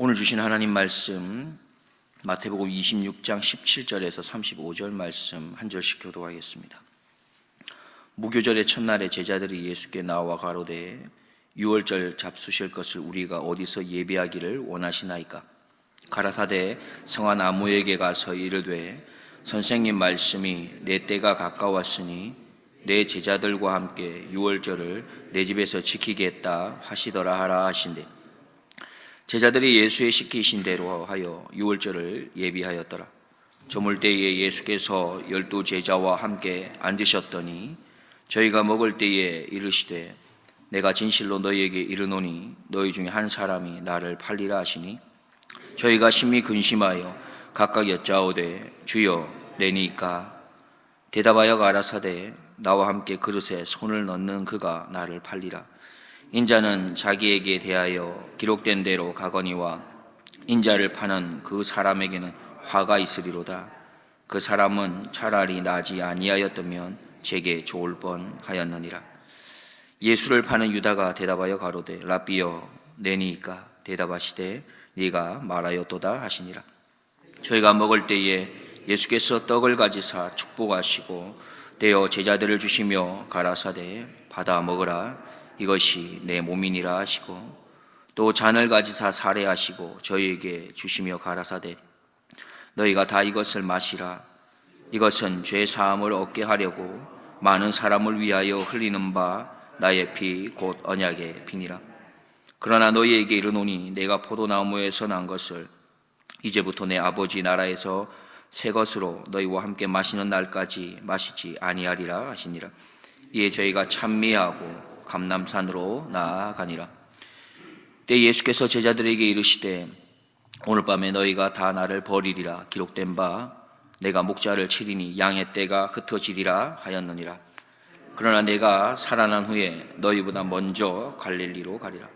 오늘 주신 하나님 말씀 마태복음 26장 17절에서 35절 말씀 한 절씩 교도하겠습니다. 무교절의 첫날에 제자들이 예수께 나와 가로되 유월절 잡수실 것을 우리가 어디서 예비하기를 원하시나이까? 가라사대 성한 아무에게 가서 이르되 선생님 말씀이 내 때가 가까웠으니 내 제자들과 함께 유월절을 내 집에서 지키겠다 하시더라 하라 하신대. 제자들이 예수의 시키신 대로 하여 유월절을 예비하였더라. 저물 때에 예수께서 12 제자와 함께 앉으셨더니 저희가 먹을 때에 이르시되 내가 진실로 너희에게 이르노니 너희 중에 한 사람이 나를 팔리라 하시니 저희가 심히 근심하여 각각 여짜오되 주여 내니까? 대답하여 가라사대 나와 함께 그릇에 손을 넣는 그가 나를 팔리라. 인자는 자기에게 대하여 기록된 대로 가거니와 인자를 파는 그 사람에게는 화가 있으리로다. 그 사람은 차라리 나지 아니하였다면 제게 좋을 뻔하였느니라. 예수를 파는 유다가 대답하여 가로되 라삐여 내니까? 대답하시되 네가 말하였도다 하시니라. 저희가 먹을 때에 예수께서 떡을 가지사 축복하시고 떼어 제자들을 주시며 가라사대 받아 먹으라. 이것이 내 몸이니라 하시고 또 잔을 가지사 사례하시고 저희에게 주시며 가라사대 너희가 다 이것을 마시라. 이것은 죄 사함을 얻게 하려고 많은 사람을 위하여 흘리는 바 나의 피 곧 언약의 피니라. 그러나 너희에게 이르노니 내가 포도나무에서 난 것을 이제부터 내 아버지 나라에서 새 것으로 너희와 함께 마시는 날까지 마시지 아니하리라 하시니라. 이에 저희가 찬미하고 감람산으로 나아가니라. 때 예수께서 제자들에게 이르시되 오늘 밤에 너희가 다 나를 버리리라. 기록된 바 내가 목자를 치리니 양의 떼가 흩어지리라 하였느니라. 그러나 내가 살아난 후에 너희보다 먼저 갈릴리로 가리라.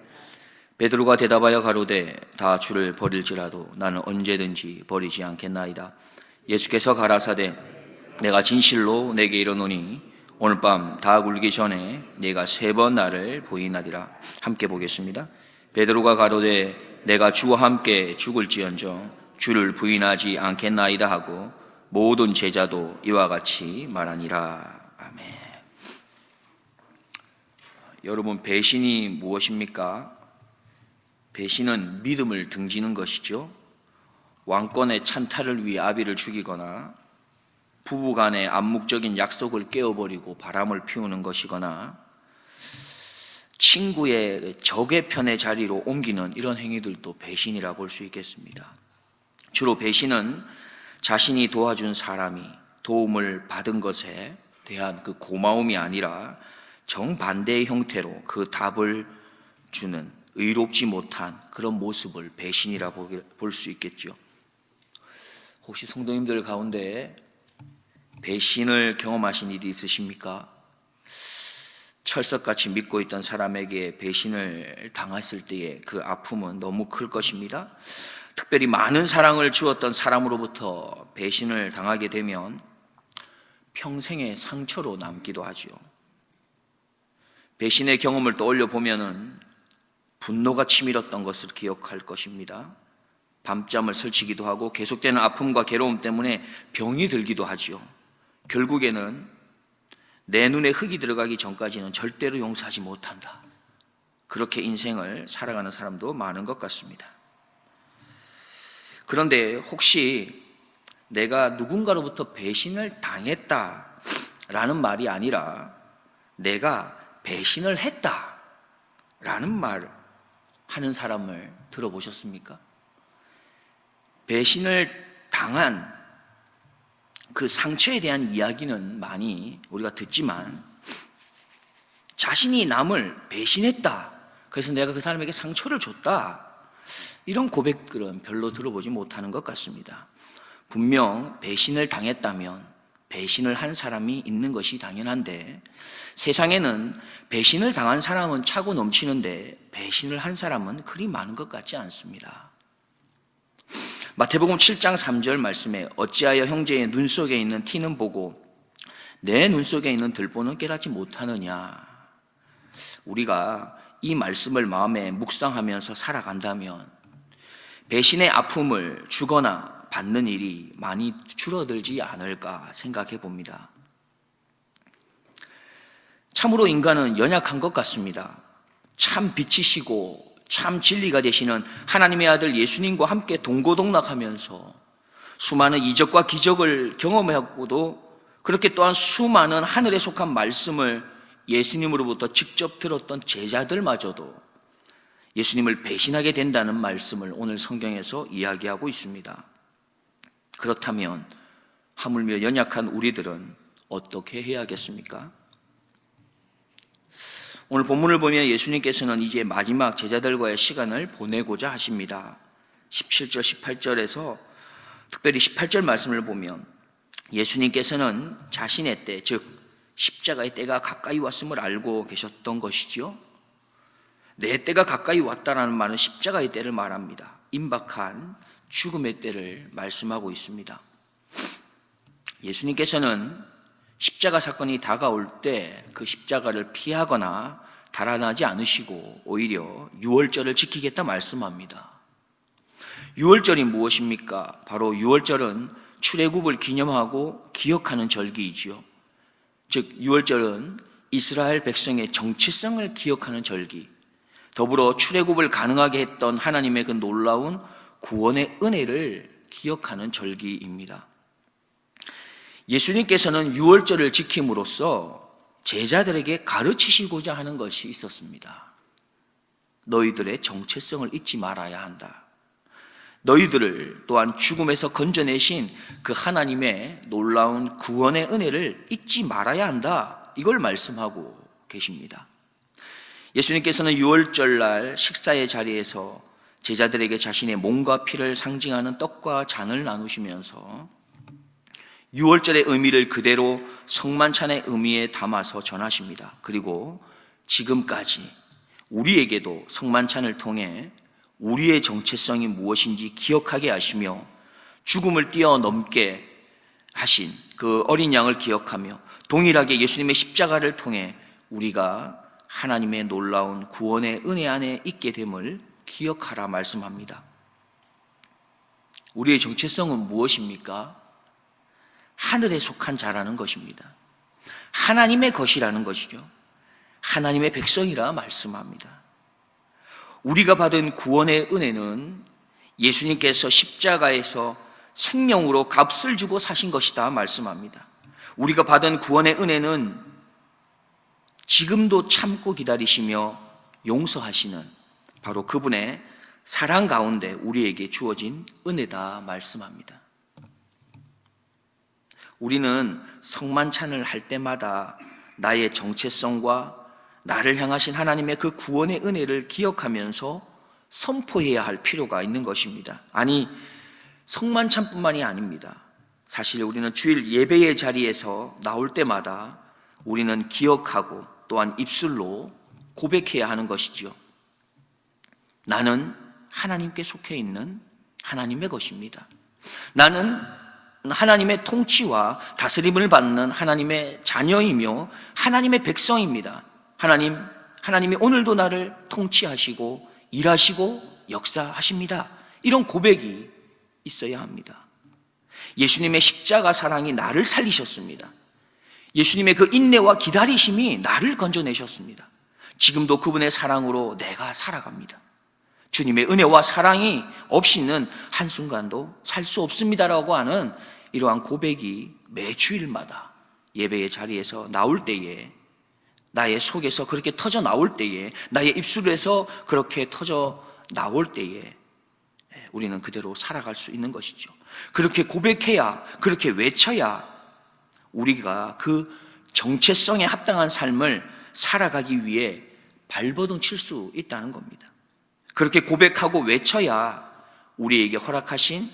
베드로가 대답하여 가로되 다 주를 버릴지라도 나는 언제든지 버리지 않겠나이다. 예수께서 가라사대 내가 진실로 내게 이르노니 오늘 밤 다 굴기 전에 네가 3번 나를 부인하리라. 함께 보겠습니다. 베드로가 가로되 내가 주와 함께 죽을지언정 주를 부인하지 않겠나이다 하고 모든 제자도 이와 같이 말하니라. 아멘. 여러분, 배신이 무엇입니까? 배신은 믿음을 등지는 것이죠. 왕권의 찬탈을 위해 아비를 죽이거나 부부간의 암묵적인 약속을 깨어버리고 바람을 피우는 것이거나 친구의 적의 편의 자리로 옮기는 이런 행위들도 배신이라 볼 수 있겠습니다. 주로 배신은 자신이 도와준 사람이 도움을 받은 것에 대한 그 고마움이 아니라 정반대의 형태로 그 답을 주는 의롭지 못한 그런 모습을 배신이라 볼 수 있겠죠. 혹시 성도님들 가운데 배신을 경험하신 일이 있으십니까? 철석같이 믿고 있던 사람에게 배신을 당했을 때의 그 아픔은 너무 클 것입니다. 특별히 많은 사랑을 주었던 사람으로부터 배신을 당하게 되면 평생의 상처로 남기도 하죠. 배신의 경험을 떠올려 보면은 분노가 치밀었던 것을 기억할 것입니다. 밤잠을 설치기도 하고 계속되는 아픔과 괴로움 때문에 병이 들기도 하죠. 결국에는 내 눈에 흙이 들어가기 전까지는 절대로 용서하지 못한다. 그렇게 인생을 살아가는 사람도 많은 것 같습니다. 그런데 혹시 내가 누군가로부터 배신을 당했다라는 말이 아니라 내가 배신을 했다라는 말을 하는 사람을 들어보셨습니까? 배신을 당한 그 상처에 대한 이야기는 많이 우리가 듣지만 자신이 남을 배신했다, 그래서 내가 그 사람에게 상처를 줬다, 이런 고백들은 별로 들어보지 못하는 것 같습니다. 분명 배신을 당했다면 배신을 한 사람이 있는 것이 당연한데 세상에는 배신을 당한 사람은 차고 넘치는데 배신을 한 사람은 그리 많은 것 같지 않습니다. 마태복음 7장 3절 말씀에 어찌하여 형제의 눈 속에 있는 티는 보고 내 눈 속에 있는 들보는 깨닫지 못하느냐. 우리가 이 말씀을 마음에 묵상하면서 살아간다면 배신의 아픔을 주거나 받는 일이 많이 줄어들지 않을까 생각해 봅니다. 참으로 인간은 연약한 것 같습니다. 참 빛이시고 참 진리가 되시는 하나님의 아들 예수님과 함께 동고동락하면서 수많은 이적과 기적을 경험하고도 그렇게 또한 수많은 하늘에 속한 말씀을 예수님으로부터 직접 들었던 제자들마저도 예수님을 배신하게 된다는 말씀을 오늘 성경에서 이야기하고 있습니다. 그렇다면 하물며 연약한 우리들은 어떻게 해야겠습니까? 오늘 본문을 보면 예수님께서는 이제 마지막 제자들과의 시간을 보내고자 하십니다. 17절, 18절에서 특별히 18절 말씀을 보면 예수님께서는 자신의 때, 즉 십자가의 때가 가까이 왔음을 알고 계셨던 것이죠. 내 때가 가까이 왔다라는 말은 십자가의 때를 말합니다. 임박한 죽음의 때를 말씀하고 있습니다. 예수님께서는 십자가 사건이 다가올 때 그 십자가를 피하거나 달아나지 않으시고 오히려 유월절을 지키겠다 말씀합니다. 유월절이 무엇입니까? 바로 유월절은 출애굽을 기념하고 기억하는 절기이지요. 즉 유월절은 이스라엘 백성의 정체성을 기억하는 절기, 더불어 출애굽을 가능하게 했던 하나님의 그 놀라운 구원의 은혜를 기억하는 절기입니다. 예수님께서는 유월절을 지킴으로써 제자들에게 가르치시고자 하는 것이 있었습니다. 너희들의 정체성을 잊지 말아야 한다. 너희들을 또한 죽음에서 건져내신 그 하나님의 놀라운 구원의 은혜를 잊지 말아야 한다. 이걸 말씀하고 계십니다. 예수님께서는 유월절날 식사의 자리에서 제자들에게 자신의 몸과 피를 상징하는 떡과 잔을 나누시면서 유월절의 의미를 그대로 성만찬의 의미에 담아서 전하십니다. 그리고 지금까지 우리에게도 성만찬을 통해 우리의 정체성이 무엇인지 기억하게 하시며 죽음을 뛰어넘게 하신 그 어린 양을 기억하며 동일하게 예수님의 십자가를 통해 우리가 하나님의 놀라운 구원의 은혜 안에 있게 됨을 기억하라 말씀합니다. 우리의 정체성은 무엇입니까? 하늘에 속한 자라는 것입니다. 하나님의 것이라는 것이죠. 하나님의 백성이라 말씀합니다. 우리가 받은 구원의 은혜는 예수님께서 십자가에서 생명으로 값을 주고 사신 것이다 말씀합니다. 우리가 받은 구원의 은혜는 지금도 참고 기다리시며 용서하시는 바로 그분의 사랑 가운데 우리에게 주어진 은혜다 말씀합니다. 우리는 성만찬을 할 때마다 나의 정체성과 나를 향하신 하나님의 그 구원의 은혜를 기억하면서 선포해야 할 필요가 있는 것입니다. 아니, 성만찬뿐만이 아닙니다. 사실 우리는 주일 예배의 자리에서 나올 때마다 우리는 기억하고 또한 입술로 고백해야 하는 것이지요. 나는 하나님께 속해 있는 하나님의 것입니다. 나는 하나님의 통치와 다스림을 받는 하나님의 자녀이며 하나님의 백성입니다. 하나님이 오늘도 나를 통치하시고 일하시고 역사하십니다. 이런 고백이 있어야 합니다. 예수님의 십자가 사랑이 나를 살리셨습니다. 예수님의 그 인내와 기다리심이 나를 건져내셨습니다. 지금도 그분의 사랑으로 내가 살아갑니다. 주님의 은혜와 사랑이 없이는 한순간도 살 수 없습니다라고 하는 이러한 고백이 매 주일마다 예배의 자리에서 나올 때에, 나의 속에서 그렇게 터져 나올 때에, 나의 입술에서 그렇게 터져 나올 때에 우리는 그대로 살아갈 수 있는 것이죠. 그렇게 고백해야, 그렇게 외쳐야 우리가 그 정체성에 합당한 삶을 살아가기 위해 발버둥 칠 수 있다는 겁니다. 그렇게 고백하고 외쳐야 우리에게 허락하신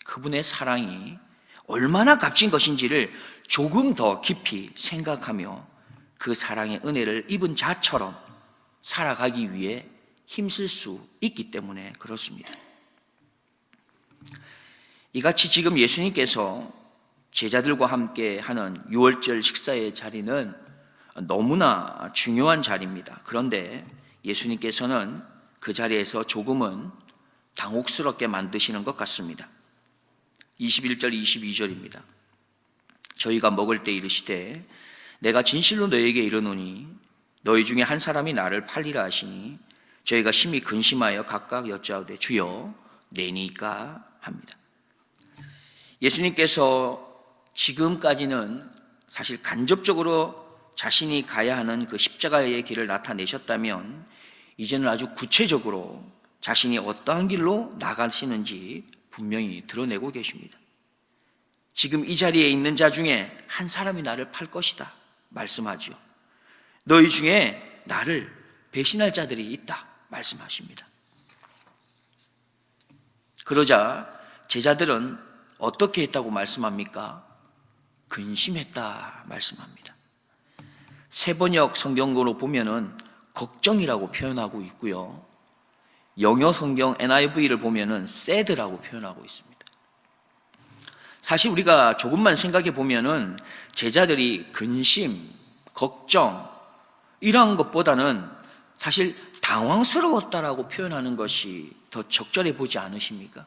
그분의 사랑이 얼마나 값진 것인지를 조금 더 깊이 생각하며 그 사랑의 은혜를 입은 자처럼 살아가기 위해 힘쓸 수 있기 때문에 그렇습니다. 이같이 지금 예수님께서 제자들과 함께 하는 유월절 식사의 자리는 너무나 중요한 자리입니다. 그런데 예수님께서는 그 자리에서 조금은 당혹스럽게 만드시는 것 같습니다. 21절 22절입니다. 저희가 먹을 때 이르시되 내가 진실로 너에게 이르노니 너희 중에 한 사람이 나를 팔리라 하시니 저희가 심히 근심하여 각각 여짜오되 주여 내니까 합니다. 예수님께서 지금까지는 사실 간접적으로 자신이 가야 하는 그 십자가의 길을 나타내셨다면 이제는 아주 구체적으로 자신이 어떠한 길로 나가시는지 분명히 드러내고 계십니다. 지금 이 자리에 있는 자 중에 한 사람이 나를 팔 것이다 말씀하죠. 너희 중에 나를 배신할 자들이 있다 말씀하십니다. 그러자 제자들은 어떻게 했다고 말씀합니까? 근심했다 말씀합니다. 세번역 성경으로 보면은 걱정이라고 표현하고 있고요. 영어 성경 NIV를 보면은 sad라고 표현하고 있습니다. 사실 우리가 조금만 생각해 보면은 제자들이 근심, 걱정 이러한 것보다는 사실 당황스러웠다라고 표현하는 것이 더 적절해 보지 않으십니까?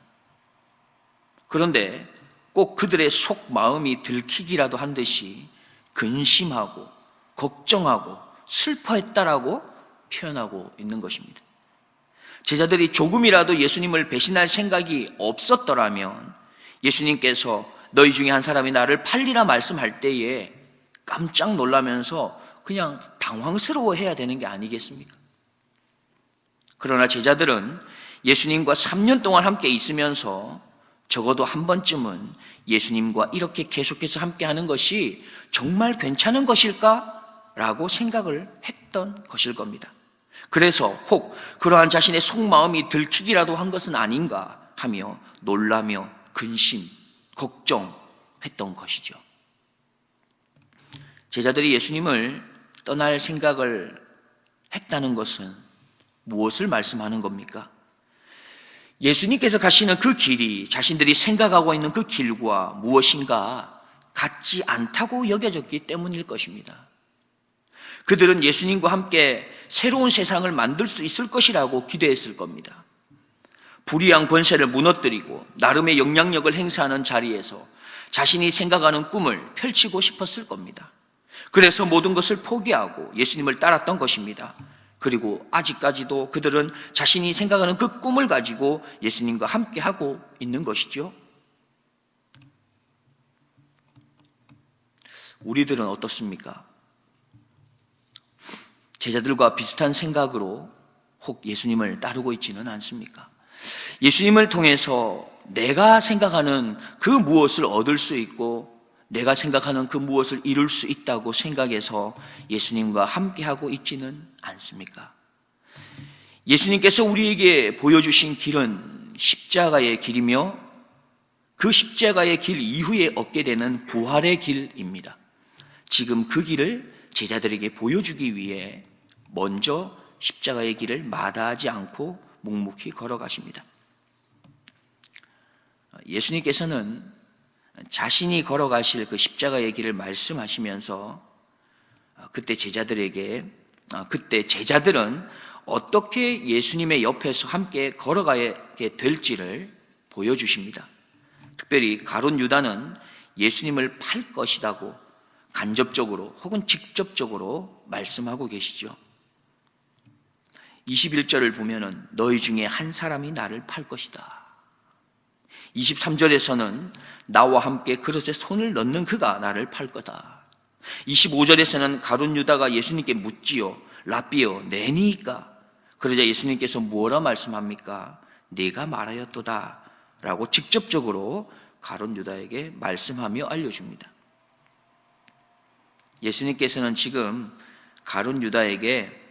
그런데 꼭 그들의 속 마음이 들키기라도 한 듯이 근심하고 걱정하고 슬퍼했다라고 표현하고 있는 것입니다. 제자들이 조금이라도 예수님을 배신할 생각이 없었더라면 예수님께서 너희 중에 한 사람이 나를 팔리라 말씀할 때에 깜짝 놀라면서 그냥 당황스러워해야 되는 게 아니겠습니까? 그러나 제자들은 예수님과 3년 동안 함께 있으면서 적어도 한 번쯤은 예수님과 이렇게 계속해서 함께하는 것이 정말 괜찮은 것일까? 라고 생각을 했던 것일 겁니다. 그래서 혹 그러한 자신의 속마음이 들키기라도 한 것은 아닌가 하며 놀라며 근심, 걱정했던 것이죠. 제자들이 예수님을 떠날 생각을 했다는 것은 무엇을 말씀하는 겁니까? 예수님께서 가시는 그 길이 자신들이 생각하고 있는 그 길과 무엇인가 같지 않다고 여겨졌기 때문일 것입니다. 그들은 예수님과 함께 새로운 세상을 만들 수 있을 것이라고 기대했을 겁니다. 불의한 권세를 무너뜨리고 나름의 영향력을 행사하는 자리에서 자신이 생각하는 꿈을 펼치고 싶었을 겁니다. 그래서 모든 것을 포기하고 예수님을 따랐던 것입니다. 그리고 아직까지도 그들은 자신이 생각하는 그 꿈을 가지고 예수님과 함께하고 있는 것이죠. 우리들은 어떻습니까? 제자들과 비슷한 생각으로 혹 예수님을 따르고 있지는 않습니까? 예수님을 통해서 내가 생각하는 그 무엇을 얻을 수 있고 내가 생각하는 그 무엇을 이룰 수 있다고 생각해서 예수님과 함께하고 있지는 않습니까? 예수님께서 우리에게 보여주신 길은 십자가의 길이며 그 십자가의 길 이후에 얻게 되는 부활의 길입니다. 지금 그 길을 제자들에게 보여주기 위해 먼저 십자가의 길을 마다하지 않고 묵묵히 걸어가십니다. 예수님께서는 자신이 걸어가실 그 십자가의 길을 말씀하시면서 그때 제자들은 어떻게 예수님의 옆에서 함께 걸어가게 될지를 보여주십니다. 특별히 가룟 유다는 예수님을 팔 것이라고 간접적으로 혹은 직접적으로 말씀하고 계시죠. 21절을 보면은 너희 중에 한 사람이 나를 팔 것이다. 23절에서는 나와 함께 그릇에 손을 넣는 그가 나를 팔 거다. 25절에서는 가룟 유다가 예수님께 묻지요. 라삐여 내니까? 그러자 예수님께서 뭐라 말씀합니까? 네가 말하였도다 라고 직접적으로 가룟 유다에게 말씀하며 알려줍니다. 예수님께서는 지금 가룟 유다에게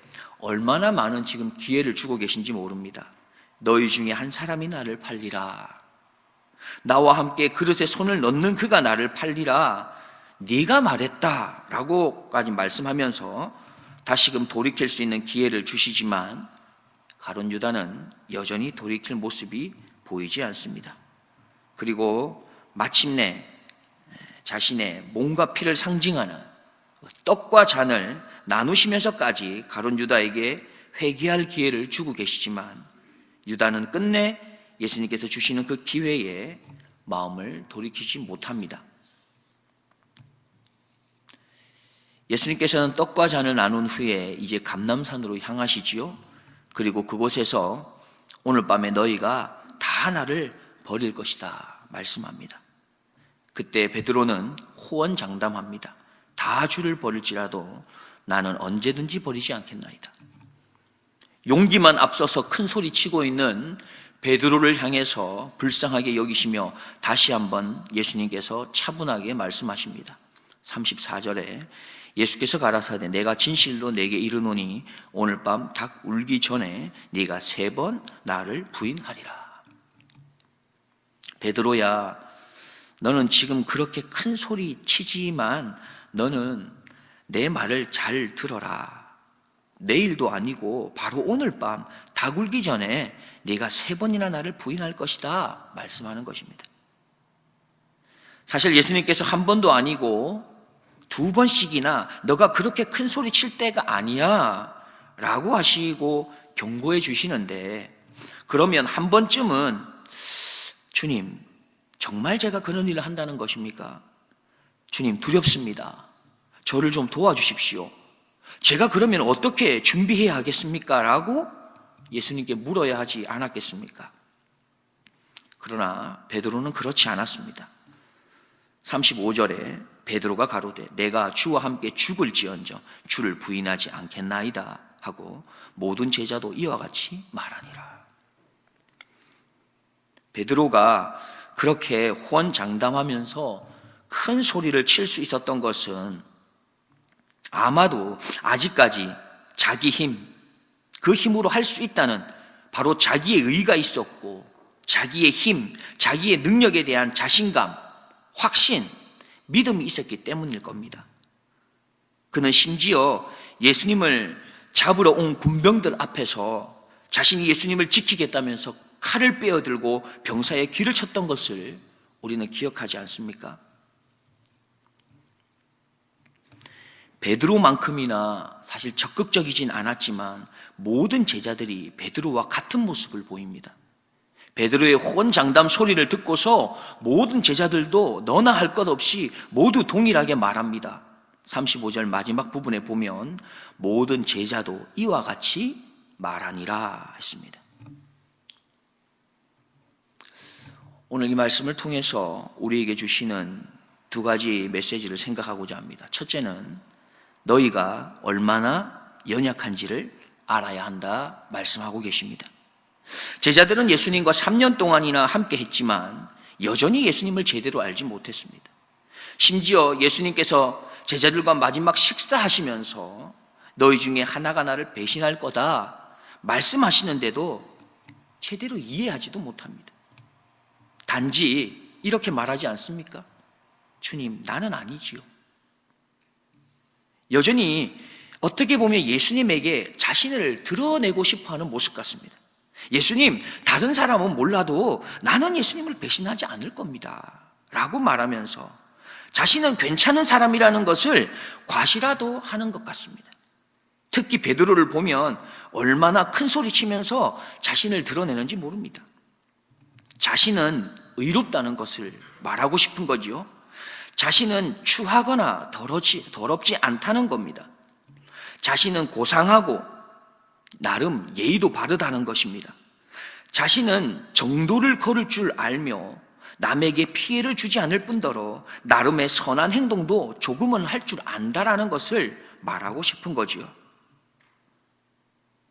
얼마나 많은 지금 기회를 주고 계신지 모릅니다. 너희 중에 한 사람이 나를 팔리라. 나와 함께 그릇에 손을 넣는 그가 나를 팔리라. 네가 말했다 라고까지 말씀하면서 다시금 돌이킬 수 있는 기회를 주시지만 가룟 유다는 여전히 돌이킬 모습이 보이지 않습니다. 그리고 마침내 자신의 몸과 피를 상징하는 떡과 잔을 나누시면서까지 가룟 유다에게 회개할 기회를 주고 계시지만 유다는 끝내 예수님께서 주시는 그 기회에 마음을 돌이키지 못합니다. 예수님께서는 떡과 잔을 나눈 후에 이제 감람산으로 향하시지요. 그리고 그곳에서 오늘 밤에 너희가 다 나를 버릴 것이다 말씀합니다. 그때 베드로는 호언장담합니다. 다 주를 버릴지라도 나는 언제든지 버리지 않겠나이다. 용기만 앞서서 큰 소리 치고 있는 베드로를 향해서 불쌍하게 여기시며 다시 한번 예수님께서 차분하게 말씀하십니다. 34절에 예수께서 가라사대 내가 진실로 내게 이르노니 오늘 밤 닭 울기 전에 네가 3번 나를 부인하리라. 베드로야, 너는 지금 그렇게 큰 소리 치지만 너는 내 말을 잘 들어라. 내일도 아니고 바로 오늘 밤 닭 울기 전에 네가 3번이나 나를 부인할 것이다 말씀하는 것입니다. 사실 예수님께서 한 번도 아니고 2번씩이나 너가 그렇게 큰 소리 칠 때가 아니야 라고 하시고 경고해 주시는데, 그러면 한 번쯤은 주님, 정말 제가 그런 일을 한다는 것입니까? 주님, 두렵습니다. 저를 좀 도와주십시오. 제가 그러면 어떻게 준비해야 하겠습니까? 라고 예수님께 물어야 하지 않았겠습니까? 그러나 베드로는 그렇지 않았습니다. 35절에 베드로가 가로되 내가 주와 함께 죽을지언정 주를 부인하지 않겠나이다 하고 모든 제자도 이와 같이 말하니라. 베드로가 그렇게 호언장담하면서 큰 소리를 칠 수 있었던 것은 아마도 아직까지 자기 힘, 그 힘으로 할 수 있다는 바로 자기의 의가 있었고 자기의 힘, 자기의 능력에 대한 자신감, 확신, 믿음이 있었기 때문일 겁니다. 그는 심지어 예수님을 잡으러 온 군병들 앞에서 자신이 예수님을 지키겠다면서 칼을 빼어들고 병사의 귀를 쳤던 것을 우리는 기억하지 않습니까? 베드로만큼이나 사실 적극적이진 않았지만 모든 제자들이 베드로와 같은 모습을 보입니다. 베드로의 호언장담 소리를 듣고서 모든 제자들도 너나 할 것 없이 모두 동일하게 말합니다. 35절 마지막 부분에 보면 모든 제자도 이와 같이 말하니라 했습니다. 오늘 이 말씀을 통해서 우리에게 주시는 2가지 메시지를 생각하고자 합니다. 첫째는 너희가 얼마나 연약한지를 알아야 한다 말씀하고 계십니다. 제자들은 예수님과 3년 동안이나 함께 했지만 여전히 예수님을 제대로 알지 못했습니다. 심지어 예수님께서 제자들과 마지막 식사하시면서 너희 중에 하나가 나를 배신할 거다 말씀하시는데도 제대로 이해하지도 못합니다. 단지 이렇게 말하지 않습니까? 주님, 나는 아니지요. 여전히 어떻게 보면 예수님에게 자신을 드러내고 싶어하는 모습 같습니다. 예수님, 다른 사람은 몰라도 나는 예수님을 배신하지 않을 겁니다 라고 말하면서 자신은 괜찮은 사람이라는 것을 과시라도 하는 것 같습니다. 특히 베드로를 보면 얼마나 큰 소리 치면서 자신을 드러내는지 모릅니다. 자신은 의롭다는 것을 말하고 싶은 거지요. 자신은 추하거나 더럽지 않다는 겁니다. 자신은 고상하고 나름 예의도 바르다는 것입니다. 자신은 정도를 걸을 줄 알며 남에게 피해를 주지 않을 뿐더러 나름의 선한 행동도 조금은 할 줄 안다라는 것을 말하고 싶은 거지요.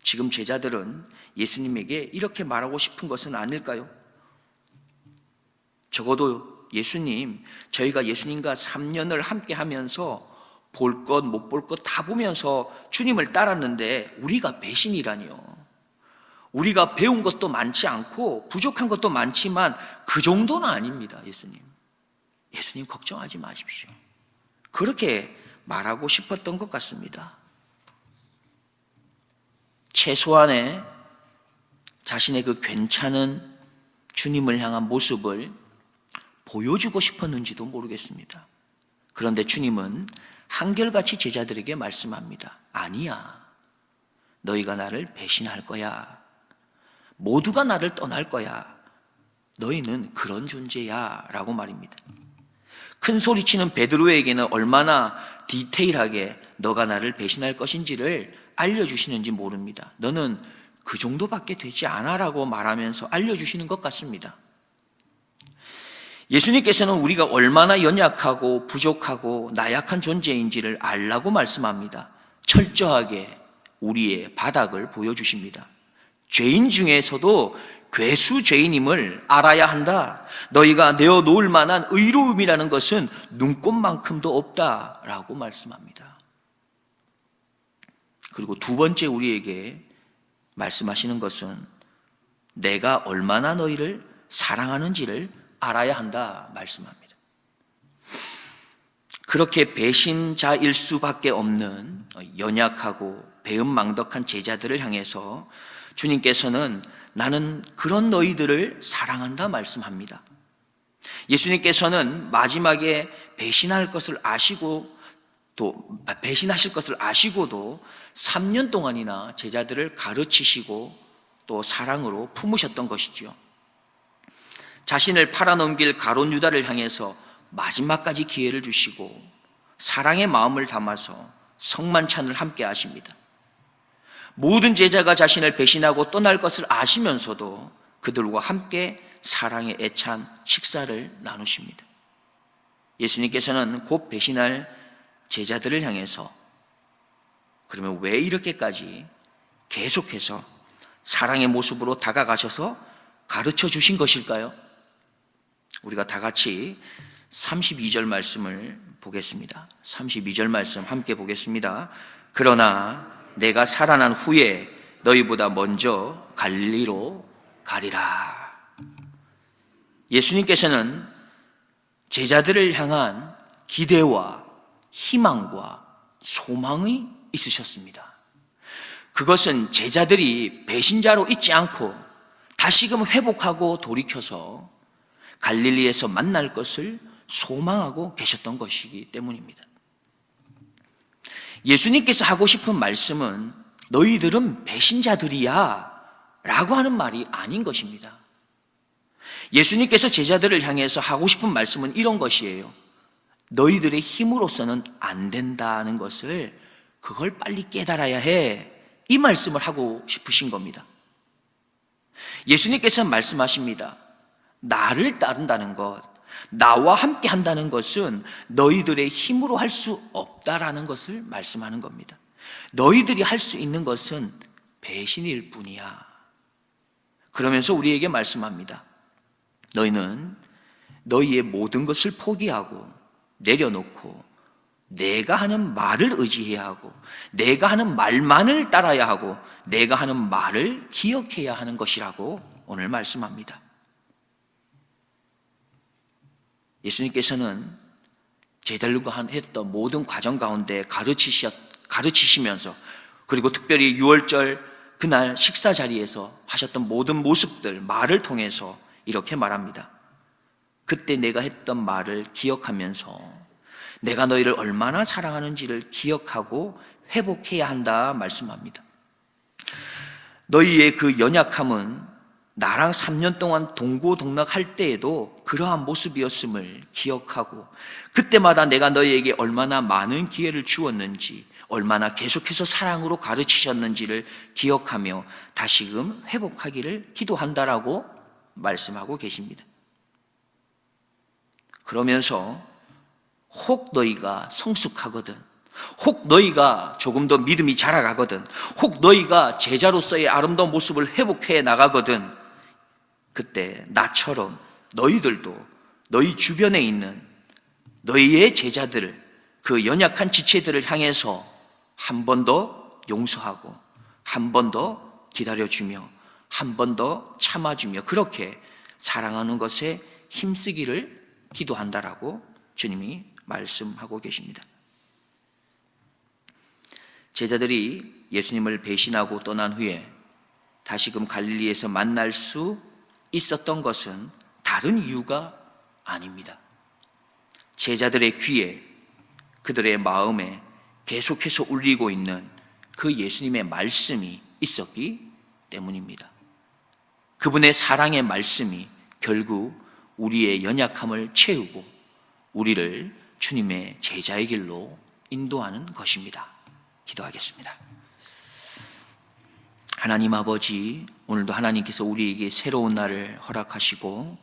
지금 제자들은 예수님에게 이렇게 말하고 싶은 것은 아닐까요? 적어도 예수님, 저희가 예수님과 3년을 함께 하면서 볼 것, 못 볼 것 다 보면서 주님을 따랐는데 우리가 배신이라니요. 우리가 배운 것도 많지 않고 부족한 것도 많지만 그 정도는 아닙니다, 예수님. 예수님 걱정하지 마십시오. 그렇게 말하고 싶었던 것 같습니다. 최소한의 자신의 그 괜찮은 주님을 향한 모습을 보여주고 싶었는지도 모르겠습니다. 그런데 주님은 한결같이 제자들에게 말씀합니다. 아니야. 너희가 나를 배신할 거야. 모두가 나를 떠날 거야. 너희는 그런 존재야 라고 말입니다. 큰 소리치는 베드로에게는 얼마나 디테일하게 너가 나를 배신할 것인지를 알려주시는지 모릅니다. 너는 그 정도밖에 되지 않아 라고 말하면서 알려주시는 것 같습니다. 예수님께서는 우리가 얼마나 연약하고 부족하고 나약한 존재인지를 알라고 말씀합니다. 철저하게 우리의 바닥을 보여주십니다. 죄인 중에서도 괴수 죄인임을 알아야 한다. 너희가 내어놓을 만한 의로움이라는 것은 눈꼽만큼도 없다라고 말씀합니다. 그리고 두 번째 우리에게 말씀하시는 것은 내가 얼마나 너희를 사랑하는지를 알아야 한다 말씀합니다. 그렇게 배신자일 수밖에 없는 연약하고 배은망덕한 제자들을 향해서 주님께서는 나는 그런 너희들을 사랑한다 말씀합니다. 예수님께서는 마지막에 배신하실 것을 아시고도 3년 동안이나 제자들을 가르치시고 또 사랑으로 품으셨던 것이지요. 자신을 팔아넘길 가룟 유다를 향해서 마지막까지 기회를 주시고 사랑의 마음을 담아서 성만찬을 함께 하십니다. 모든 제자가 자신을 배신하고 떠날 것을 아시면서도 그들과 함께 사랑의 애찬 식사를 나누십니다. 예수님께서는 곧 배신할 제자들을 향해서 그러면 왜 이렇게까지 계속해서 사랑의 모습으로 다가가셔서 가르쳐 주신 것일까요? 우리가 다 같이 32절 말씀을 보겠습니다. 32절 말씀 함께 보겠습니다. 그러나 내가 살아난 후에 너희보다 먼저 갈릴리로 가리라. 예수님께서는 제자들을 향한 기대와 희망과 소망이 있으셨습니다. 그것은 제자들이 배신자로 있지 않고 다시금 회복하고 돌이켜서 갈릴리에서 만날 것을 소망하고 계셨던 것이기 때문입니다. 예수님께서 하고 싶은 말씀은 너희들은 배신자들이야 라고 하는 말이 아닌 것입니다. 예수님께서 제자들을 향해서 하고 싶은 말씀은 이런 것이에요. 너희들의 힘으로서는 안 된다는 것을 그걸 빨리 깨달아야 해. 이 말씀을 하고 싶으신 겁니다. 예수님께서 말씀하십니다. 나를 따른다는 것, 나와 함께 한다는 것은 너희들의 힘으로 할 수 없다라는 것을 말씀하는 겁니다. 너희들이 할 수 있는 것은 배신일 뿐이야. 그러면서 우리에게 말씀합니다. 너희는 너희의 모든 것을 포기하고 내려놓고 내가 하는 말을 의지해야 하고 내가 하는 말만을 따라야 하고 내가 하는 말을 기억해야 하는 것이라고 오늘 말씀합니다. 예수님께서는 제자들과 했던 모든 과정 가운데 가르치시면서 그리고 특별히 6월절 그날 식사 자리에서 하셨던 모든 모습들, 말을 통해서 이렇게 말합니다. 그때 내가 했던 말을 기억하면서 내가 너희를 얼마나 사랑하는지를 기억하고 회복해야 한다 말씀합니다. 너희의 그 연약함은 나랑 3년 동안 동고동락할 때에도 그러한 모습이었음을 기억하고 그때마다 내가 너희에게 얼마나 많은 기회를 주었는지 얼마나 계속해서 사랑으로 가르치셨는지를 기억하며 다시금 회복하기를 기도한다라고 말씀하고 계십니다. 그러면서 혹 너희가 성숙하거든, 혹 너희가 조금 더 믿음이 자라가거든, 혹 너희가 제자로서의 아름다운 모습을 회복해 나가거든, 그때 나처럼 너희들도 너희 주변에 있는 너희의 제자들을, 그 연약한 지체들을 향해서 한 번 더 용서하고 한 번 더 기다려주며 한 번 더 참아주며 그렇게 사랑하는 것에 힘쓰기를 기도한다라고 주님이 말씀하고 계십니다. 제자들이 예수님을 배신하고 떠난 후에 다시금 갈릴리에서 만날 수 있었던 것은 다른 이유가 아닙니다. 제자들의 귀에, 그들의 마음에 계속해서 울리고 있는 그 예수님의 말씀이 있었기 때문입니다. 그분의 사랑의 말씀이 결국 우리의 연약함을 채우고 우리를 주님의 제자의 길로 인도하는 것입니다. 기도하겠습니다. 하나님 아버지, 오늘도 하나님께서 우리에게 새로운 날을 허락하시고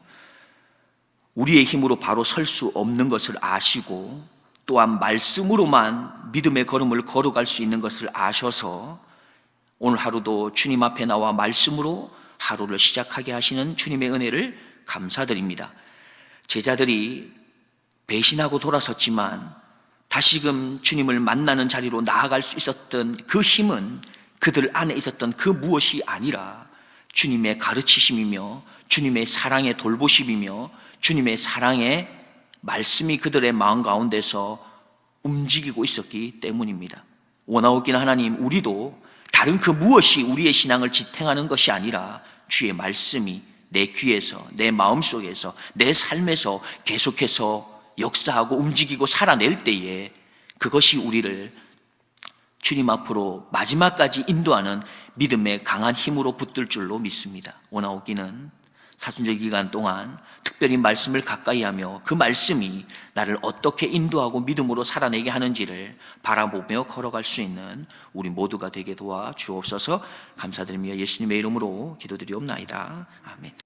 우리의 힘으로 바로 설 수 없는 것을 아시고 또한 말씀으로만 믿음의 걸음을 걸어갈 수 있는 것을 아셔서 오늘 하루도 주님 앞에 나와 말씀으로 하루를 시작하게 하시는 주님의 은혜를 감사드립니다. 제자들이 배신하고 돌아섰지만 다시금 주님을 만나는 자리로 나아갈 수 있었던 그 힘은 그들 안에 있었던 그 무엇이 아니라 주님의 가르치심이며 주님의 사랑의 돌보심이며 주님의 사랑의 말씀이 그들의 마음 가운데서 움직이고 있었기 때문입니다. 원하옵기는 하나님, 우리도 다른 그 무엇이 우리의 신앙을 지탱하는 것이 아니라 주의 말씀이 내 귀에서, 내 마음속에서, 내 삶에서 계속해서 역사하고 움직이고 살아낼 때에 그것이 우리를 주님 앞으로 마지막까지 인도하는 믿음의 강한 힘으로 붙들 줄로 믿습니다. 원하옵기는 사순절 기간 동안 특별히 말씀을 가까이 하며 그 말씀이 나를 어떻게 인도하고 믿음으로 살아내게 하는지를 바라보며 걸어갈 수 있는 우리 모두가 되게 도와 주옵소서. 감사드리며 예수님의 이름으로 기도드리옵나이다. 아멘.